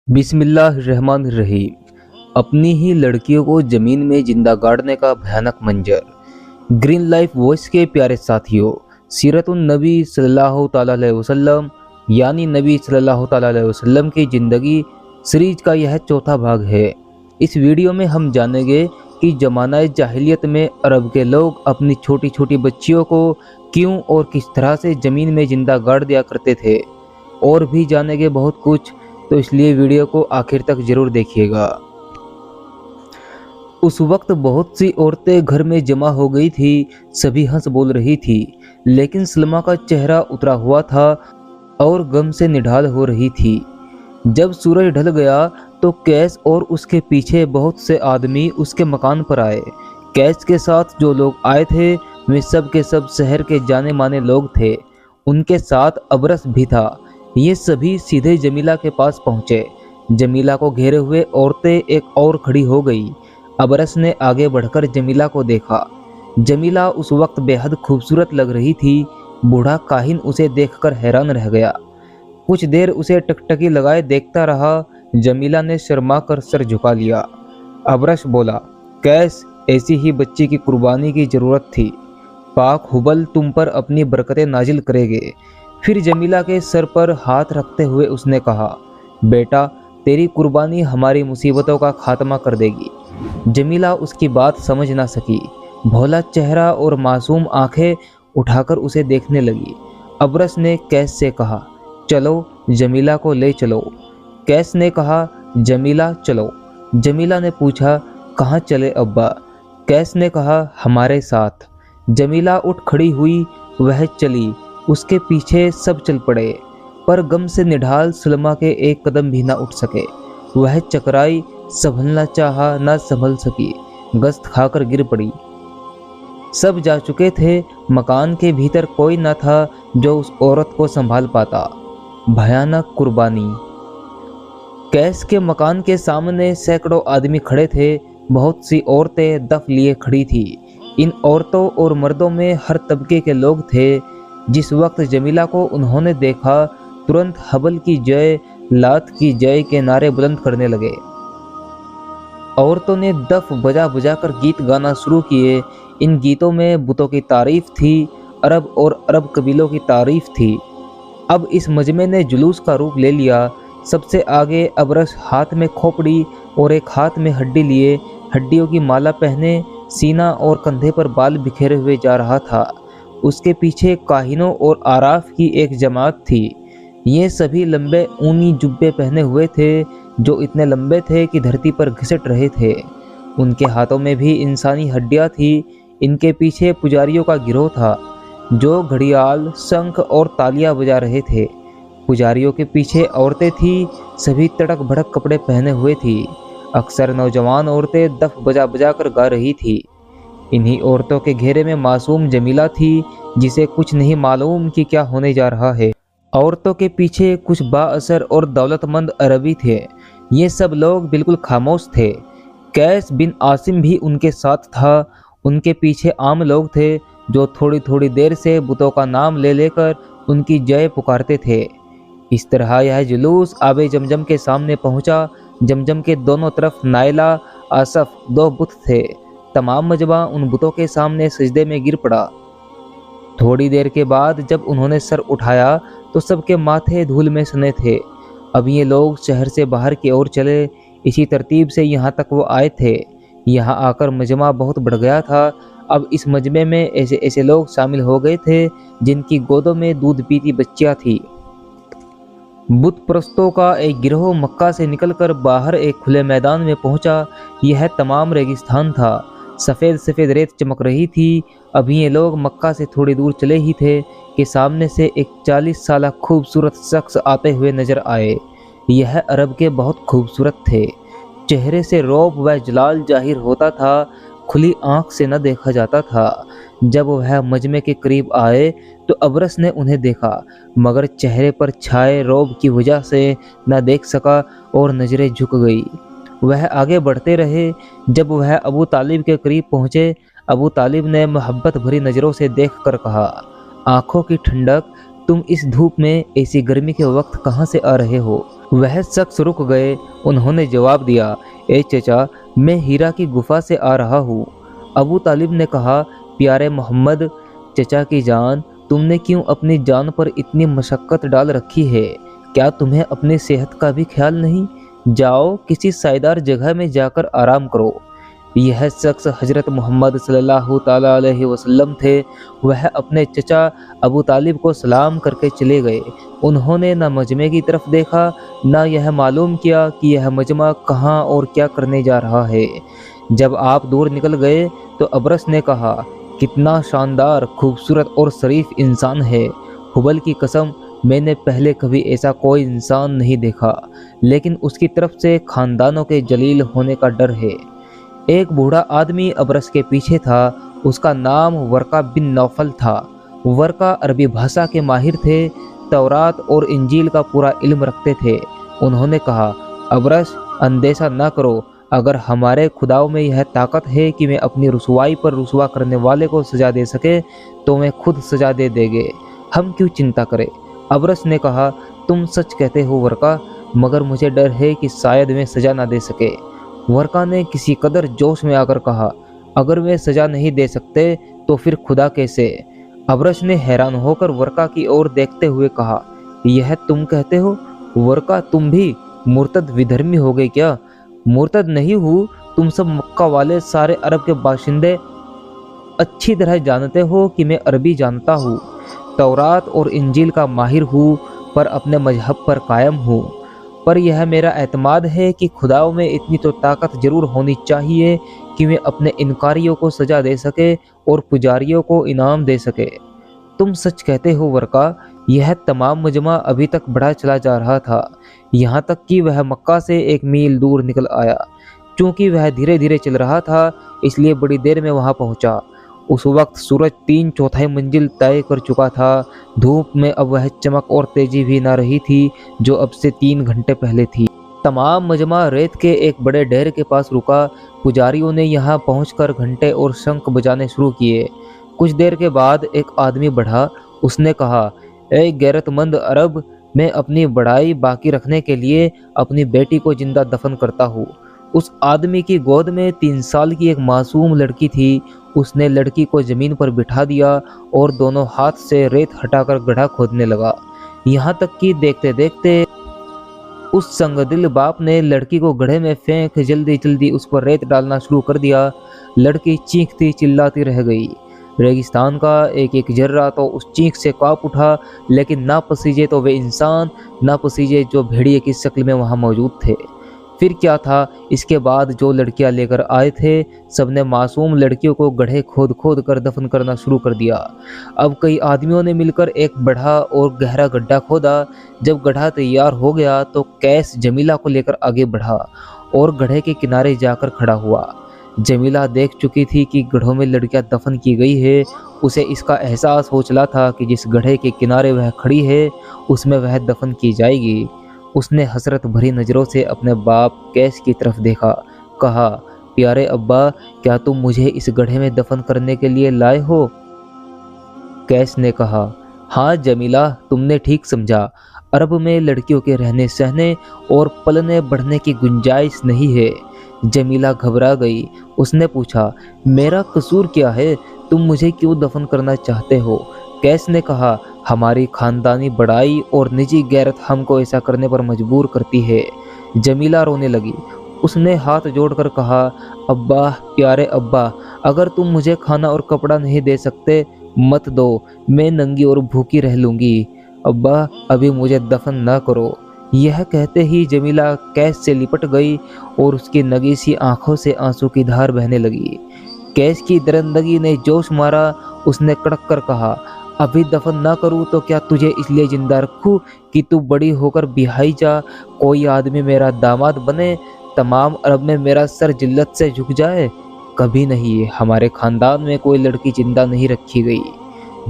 बिस्मिल्लाहिर्रहमानिर्रहीम। अपनी ही लड़कियों को ज़मीन में जिंदा गाड़ने का भयानक मंजर। ग्रीन लाइफ वॉइस के प्यारे साथियों, सीरतुन नबी सल्लल्लाहु ताला अलैहि वसल्लम यानी नबी सल्लल्लाहु ताला अलैहि वसल्लम की ज़िंदगी सीरीज का यह चौथा भाग है। इस वीडियो में हम जानेंगे कि ज़माना जाहिलियत में अरब के लोग अपनी छोटी छोटी बच्चियों को क्यों और किस तरह से ज़मीन में जिंदा गाड़ दिया करते थे। और भी जानेंगे बहुत कुछ, तो इसलिए वीडियो को आखिर तक जरूर देखिएगा। उस वक्त बहुत सी औरतें घर में जमा हो गई थी। सभी हंस बोल रही थी, लेकिन सलमा का चेहरा उतरा हुआ था और गम से निढाल हो रही थी। जब सूरज ढल गया तो कैस और उसके पीछे बहुत से आदमी उसके मकान पर आए। कैस के साथ जो लोग आए थे वे सब के सब शहर के जाने माने लोग थे। उनके साथ अबरस भी था। ये सभी सीधे जमीला के पास पहुंचे। जमीला को घेरे हुए औरतें एक और खड़ी हो गई। अबरस ने आगे बढ़कर जमीला को देखा। जमीला उस वक्त बेहद खूबसूरत लग रही थी। बूढ़ा काहिन उसे देखकर हैरान रह गया। कुछ देर उसे टकटकी लगाए देखता रहा। जमीला ने शर्मा कर सर झुका लिया। अबरस बोला, कैस, ऐसी ही बच्ची की कुर्बानी की जरूरत थी। पाक हुबल तुम पर अपनी बरकतें नाजिल करेंगे। फिर जमीला के सर पर हाथ रखते हुए उसने कहा, बेटा, तेरी कुर्बानी हमारी मुसीबतों का खात्मा कर देगी। जमीला उसकी बात समझ ना सकी। भोला चेहरा और मासूम आंखें उठाकर उसे देखने लगी। अबरस ने कैस से कहा, चलो जमीला को ले चलो। कैस ने कहा, जमीला चलो। जमीला ने पूछा, कहाँ चले अब्बा? कैस ने कहा, हमारे साथ। जमीला उठ खड़ी हुई। वह चली। उसके पीछे सब चल पड़े, पर गम से निढाल सलमा के एक कदम भी ना उठ सके। वह चकराई, संभलना चाहा, ना संभल सकी, गस्त खाकर गिर पड़ी। सब जा चुके थे। मकान के भीतर कोई न था जो उस औरत को संभाल पाता। भयानक कुर्बानी। कैस के मकान के सामने सैकड़ों आदमी खड़े थे। बहुत सी औरतें दफ लिए खड़ी थी। इन औरतों और मर्दों में हर तबके के लोग थे। जिस वक्त जमीला को उन्होंने देखा, तुरंत हबल की जय, लात की जय के नारे बुलंद करने लगे। औरतों ने दफ बजा बजा कर गीत गाना शुरू किए। इन गीतों में बुतों की तारीफ थी, अरब और अरब कबीलों की तारीफ थी। अब इस मजमे ने जुलूस का रूप ले लिया। सबसे आगे अबरस हाथ में खोपड़ी और एक हाथ में हड्डी लिए, हड्डियों की माला पहने, सीना और कंधे पर बाल बिखेरे हुए जा रहा था। उसके पीछे काहिनों और आराफ की एक जमात थी। ये सभी लंबे ऊनी जुब्बे पहने हुए थे, जो इतने लंबे थे कि धरती पर घिसट रहे थे। उनके हाथों में भी इंसानी हड्डियां थी। इनके पीछे पुजारियों का गिरोह था, जो घड़ियाल, शंख और तालियां बजा रहे थे। पुजारियों के पीछे औरतें थी। सभी तड़क भड़क कपड़े पहने हुए थी। अक्सर नौजवान औरतें दफ बजा बजा कर गा रही थी। इन्हीं औरतों के घेरे में मासूम जमीला थी, जिसे कुछ नहीं मालूम कि क्या होने जा रहा है। औरतों के पीछे कुछ बाअसर और दौलतमंद अरबी थे। ये सब लोग बिल्कुल खामोश थे। कैस बिन आसिम भी उनके साथ था। उनके पीछे आम लोग थे, जो थोड़ी थोड़ी देर से बुतों का नाम ले लेकर उनकी जय पुकारते थे। इस तरह यह जुलूस आबे जमजम के सामने पहुंचा। जमजम के दोनों तरफ नायला, आसफ, दो बुत थे। तमाम मजबा उन बुतों के सामने सजदे में गिर पड़ा। थोड़ी देर के बाद जब उन्होंने सर उठाया तो सबके माथे धूल में सने थे। अब ये लोग शहर से बाहर की ओर चले। इसी तरतीब से यहाँ तक वो आए थे। यहाँ आकर मजमा बहुत बढ़ गया था। अब इस मजमे में ऐसे ऐसे लोग शामिल हो गए थे जिनकी गोदों में दूध पीती बच्चियाँ थी। बुत परस्तों का एक गिरोह मक्का से निकलकर बाहर एक खुले मैदान में पहुंचा। यह तमाम रेगिस्तान था। सफ़ेद सफ़ेद रेत चमक रही थी। अभी ये लोग मक्का से थोड़ी दूर चले ही थे कि सामने से एक 40 साला खूबसूरत शख्स आते हुए नजर आए। यह अरब के बहुत खूबसूरत थे। चेहरे से रौब व जलाल जाहिर होता था। खुली आंख से न देखा जाता था। जब वह मजमे के करीब आए तो अबरस ने उन्हें देखा, मगर चेहरे पर छाए रौब की वजह से न देख सका और नजरें झुक गई। वह आगे बढ़ते रहे। जब वह अबू तालिब के करीब पहुँचे, अबू तालिब ने मोहब्बत भरी नज़रों से देखकर कहा, आंखों की ठंडक, तुम इस धूप में ऐसी गर्मी के वक्त कहाँ से आ रहे हो? वह शख्स रुक गए। उन्होंने जवाब दिया, ए चचा, मैं हीरा की गुफा से आ रहा हूँ। अबू तालिब ने कहा, प्यारे मोहम्मद, चचा की जान, तुमने क्यों अपनी जान पर इतनी मशक्क़त डाल रखी है? क्या तुम्हें अपनी सेहत का भी ख्याल नहीं? जाओ, किसी साइदार जगह में जाकर आराम करो। यह शख्स हजरत मोहम्मद सल्लल्लाहु ताला अलैहि वसल्लम थे। वह अपने चचा अबू तालिब को सलाम करके चले गए। उन्होंने न मजमे की तरफ देखा, न यह मालूम किया कि यह मजमा कहाँ और क्या करने जा रहा है। जब आप दूर निकल गए तो अबरस ने कहा, कितना शानदार, खूबसूरत और शरीफ इंसान है। हुबल की कसम, मैंने पहले कभी ऐसा कोई इंसान नहीं देखा, लेकिन उसकी तरफ से खानदानों के जलील होने का डर है। एक बूढ़ा आदमी अबरस के पीछे था। उसका नाम वर्का बिन नौफल था। वर्का अरबी भाषा के माहिर थे, तौरात और इंजील का पूरा इल्म रखते थे। उन्होंने कहा, अबरस, अंदेशा न करो। अगर हमारे खुदाओं में यह ताकत है कि मैं अपनी रुसवाई पर रुसवा करने वाले को सजा दे सके, तो मैं खुद सजा दे देंगे। हम क्यों चिंता करें? अबरस ने कहा, तुम सच कहते हो वर्का, मगर मुझे डर है कि शायद मैं सजा ना दे सके। वर्का ने किसी कदर जोश में आकर कहा, अगर वे सजा नहीं दे सकते तो फिर खुदा कैसे? अबरस ने हैरान होकर वर्का की ओर देखते हुए कहा, यह तुम कहते हो? वर्का, तुम भी मुर्तद विधर्मी हो गए क्या? मुर्तद नहीं हूँ, तुम सब मक्का वाले सारे अरब के बाशिंदे अच्छी तरह जानते हो कि मैं अरबी जानता हूँ, तौरात और इंजील का माहिर हूँ, पर अपने मजहब पर कायम हूँ। पर यह मेरा एतमाद है कि खुदाओं में इतनी तो ताकत जरूर होनी चाहिए कि मैं अपने इनकारियों को सजा दे सके और पुजारियों को इनाम दे सके। तुम सच कहते हो वर्का। यह तमाम मजमा अभी तक बढ़ा चला जा रहा था, यहाँ तक कि वह मक्का से 1 मील दूर निकल आया। चूँकि वह धीरे धीरे चल रहा था, इसलिए बड़ी देर में वहाँ पहुँचा। उस वक्त सूरज 3/4 मंजिल तय कर चुका था। धूप में अब वह चमक और तेजी भी ना रही थी जो अब से 3 घंटे पहले थी। तमाम मजमा रेत के एक बड़े ढेर के पास रुका। पुजारियों ने यहाँ पहुंचकर घंटे और शंख बजाने शुरू किए। कुछ देर के बाद एक आदमी बढ़ा। उसने कहा, ए गैरतमंद अरब, मैं अपनी बड़ाई बाकी रखने के लिए अपनी बेटी को जिंदा दफन करता हूँ। उस आदमी की गोद में 3 साल की एक मासूम लड़की थी। उसने लड़की को जमीन पर बिठा दिया और दोनों हाथ से रेत हटाकर गड्ढा खोदने लगा। यहाँ तक कि देखते देखते उस संगदिल बाप ने लड़की को गड्ढे में फेंक जल्दी जल्दी उस पर रेत डालना शुरू कर दिया। लड़की चीखती चिल्लाती रह गई। रेगिस्तान का एक एक जर्रा तो उस चीख से कांप उठा, लेकिन ना पसीजे तो वे इंसान, ना पसीजे जो भेड़िए की शक्ल में वहाँ मौजूद थे। फिर क्या था, इसके बाद जो लड़कियां लेकर आए थे, सबने मासूम लड़कियों को गड्ढे खोद खोद कर दफन करना शुरू कर दिया। अब कई आदमियों ने मिलकर एक बड़ा और गहरा गड्ढा खोदा। जब गड्ढा तैयार हो गया तो कैस जमीला को लेकर आगे बढ़ा और गड्ढे के किनारे जाकर खड़ा हुआ। जमीला देख चुकी थी कि गड्ढों में लड़कियां दफन की गई है। उसे इसका एहसास हो चला था कि जिस गड्ढे के किनारे वह खड़ी है, उसमें वह दफन की जाएगी। उसने हसरत भरी नज़रों से अपने बाप कैस की तरफ देखा। कहा, प्यारे अब्बा, क्या तुम मुझे इस गड्ढे में दफन करने के लिए लाए हो? कैस ने कहा, हाँ जमीला, तुमने ठीक समझा। अरब में लड़कियों के रहने सहने और पलने बढ़ने की गुंजाइश नहीं है। जमीला घबरा गई। उसने पूछा, मेरा कसूर क्या है? तुम मुझे क्यों दफन करना चाहते हो? कैस ने कहा, हमारी खानदानी बड़ाई और निजी गैरत हमको ऐसा करने पर मजबूर करती है। जमीला रोने लगी। उसने हाथ जोड़कर कहा, अब्बा, प्यारे अब्बा, अगर तुम मुझे खाना और कपड़ा नहीं दे सकते, मत दो, मैं नंगी और भूखी रह लूँगी। अब्बा, अभी मुझे दफन ना करो। यह कहते ही जमीला कैस से लिपट गई और उसकी नगी सी आंखों से आंसू की धार बहने लगी। कैस की दरिंदगी ने जोश मारा। उसने कड़क कर कहा, अभी दफन ना करूँ तो क्या तुझे इसलिए जिंदा रखूँ कि तू बड़ी होकर बिहाई जा, कोई आदमी मेरा दामाद बने, तमाम अरब में मेरा सर जिल्लत से झुक जाए? कभी नहीं, हमारे खानदान में कोई लड़की जिंदा नहीं रखी गई।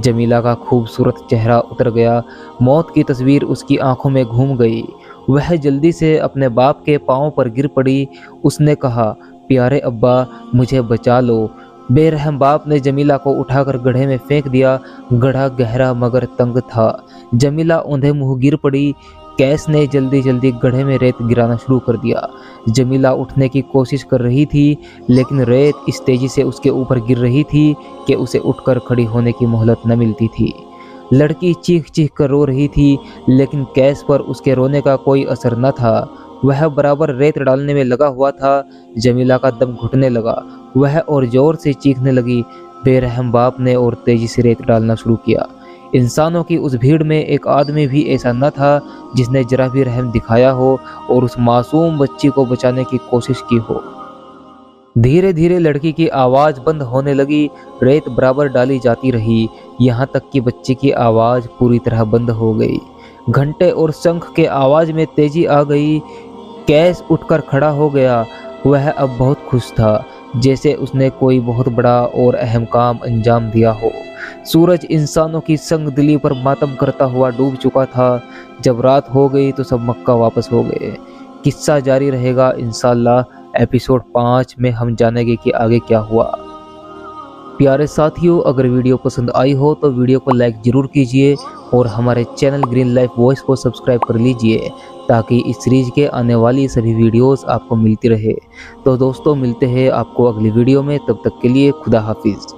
जमीला का खूबसूरत चेहरा उतर गया। मौत की तस्वीर उसकी आंखों में घूम गई। वह जल्दी से अपने बाप के पांव पर गिर पड़ी। उसने कहा, प्यारे अब्बा, मुझे बचा लो। बेरहम बाप ने जमीला को उठाकर गड्ढे में फेंक दिया। गड्ढा गहरा मगर तंग था। जमीला औंधे मुंह गिर पड़ी। कैस ने जल्दी जल्दी गड्ढे में रेत गिराना शुरू कर दिया। जमीला उठने की कोशिश कर रही थी, लेकिन रेत इस तेजी से उसके ऊपर गिर रही थी कि उसे उठकर खड़ी होने की मोहलत न मिलती थी। लड़की चीख चीख कर रो रही थी, लेकिन कैस पर उसके रोने का कोई असर न था। वह बराबर रेत डालने में लगा हुआ था। जमीला का दम घुटने लगा। वह और जोर से चीखने लगी। बेरहम बाप ने और तेजी से रेत डालना शुरू किया। इंसानों की उस भीड़ में एक आदमी भी ऐसा न था जिसने जरा भी रहम दिखाया हो और उस मासूम बच्ची को बचाने की कोशिश की हो। धीरे धीरे लड़की की आवाज़ बंद होने लगी। रेत बराबर डाली जाती रही, यहाँ तक कि बच्ची की आवाज़ पूरी तरह बंद हो गई। घंटे और शंख के आवाज़ में तेजी आ गई। कैस उठकर खड़ा हो गया। वह अब बहुत खुश था, जैसे उसने कोई बहुत बड़ा और अहम काम अंजाम दिया हो। सूरज इंसानों की संग दिली पर मातम करता हुआ डूब चुका था। जब रात हो गई तो सब मक्का वापस हो गए। किस्सा जारी रहेगा इंशाअल्लाह। एपिसोड 5 में हम जानेंगे कि आगे क्या हुआ। प्यारे साथियों, अगर वीडियो पसंद आई हो तो वीडियो को लाइक ज़रूर कीजिए और हमारे चैनल ग्रीन लाइफ वॉइस को सब्सक्राइब कर लीजिए, ताकि इस सीरीज के आने वाली सभी वीडियोस आपको मिलती रहे। तो दोस्तों, मिलते हैं आपको अगली वीडियो में। तब तक के लिए खुदा हाफिज़।